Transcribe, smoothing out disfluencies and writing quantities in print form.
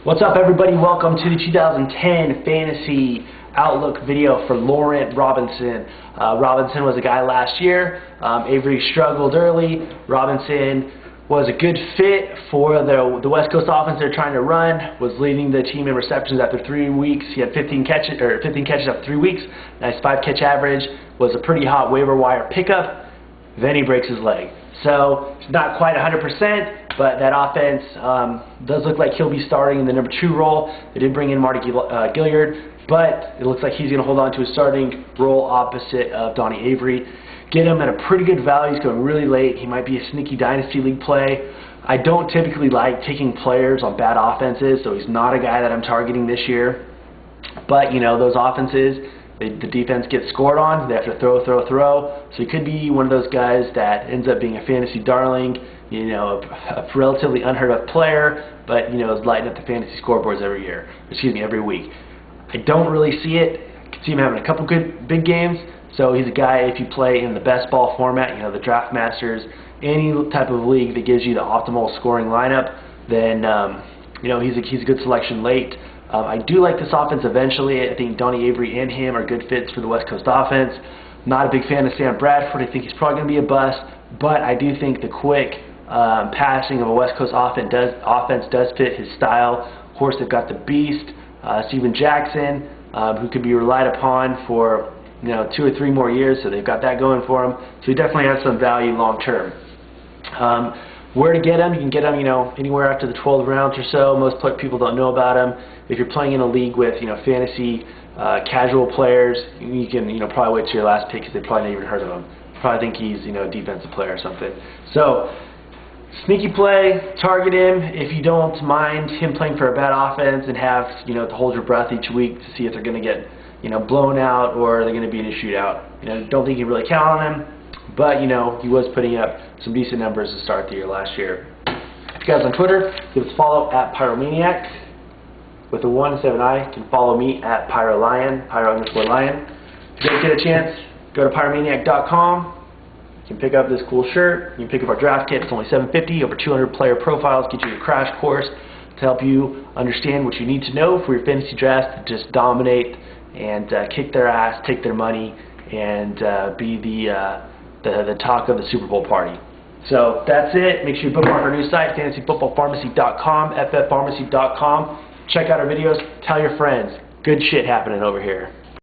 What's up, everybody? Welcome to the 2010 Fantasy Outlook video for Laurent Robinson. Robinson was a guy last year. Avery struggled early. Robinson was a good fit for the West Coast offense they're trying to run, was leading the team in receptions after 3 weeks. He had 15 catches after 3 weeks. Nice 5-catch average. Was a pretty hot waiver wire pickup. Then he breaks his leg. So it's not quite 100%, but that offense does look like he'll be starting in the number 2 role. They did bring in Marty Gilliard, but it looks like he's going to hold on to his starting role opposite of Donnie Avery. Get him at a pretty good value. He's going really late. He might be a sneaky dynasty league play. I don't typically like taking players on bad offenses, so he's not a guy that I'm targeting this year. But, you know, those offenses, the defense gets scored on. They have to throw. So he could be one of those guys that ends up being a fantasy darling, you know, a relatively unheard of player, but, you know, is lighting up the fantasy scoreboards every week. I don't really see it. I can see him having a couple good big games. So he's a guy, if you play in the best ball format, you know, the Draft Masters, any type of league that gives you the optimal scoring lineup, then, you know, he's a good selection late. I do like this offense eventually. I think Donnie Avery and him are good fits for the West Coast offense. Not a big fan of Sam Bradford. I think he's probably going to be a bust, but I do think the quick passing of a West Coast offense does fit his style. Of course, they've got the beast, Steven Jackson, who could be relied upon for, you know, 2 or 3 more years, so they've got that going for him. So he definitely has some value long term. Where to get him? You can get him, you know, anywhere after the 12th round or so. Most people don't know about him. If you're playing in a league with, you know, fantasy casual players, you can, you know, probably wait till your last pick because they probably never even heard of him. Probably think he's, you know, a defensive player or something. So sneaky play, target him if you don't mind him playing for a bad offense and have, you know, to hold your breath each week to see if they're going to get, you know, blown out or they're going to be in a shootout. You know, don't think you really count on him. But, you know, he was putting up some decent numbers to start the year last year. If you guys on Twitter, give us a follow at Pyromaniac with a 1 7 I. You can follow me at Pyrolion, Pyro_lion. If you guys get a chance, go to Pyromaniac.com. You can pick up this cool shirt. You can pick up our draft kit. It's only $7.50. Over 200 player profiles. Get you a crash course to help you understand what you need to know for your fantasy draft to just dominate and kick their ass, take their money, and be the talk of the Super Bowl party. So that's it. Make sure you bookmark our new site, fantasyfootballpharmacy.com, ffpharmacy.com. Check out our videos. Tell your friends. Good shit happening over here.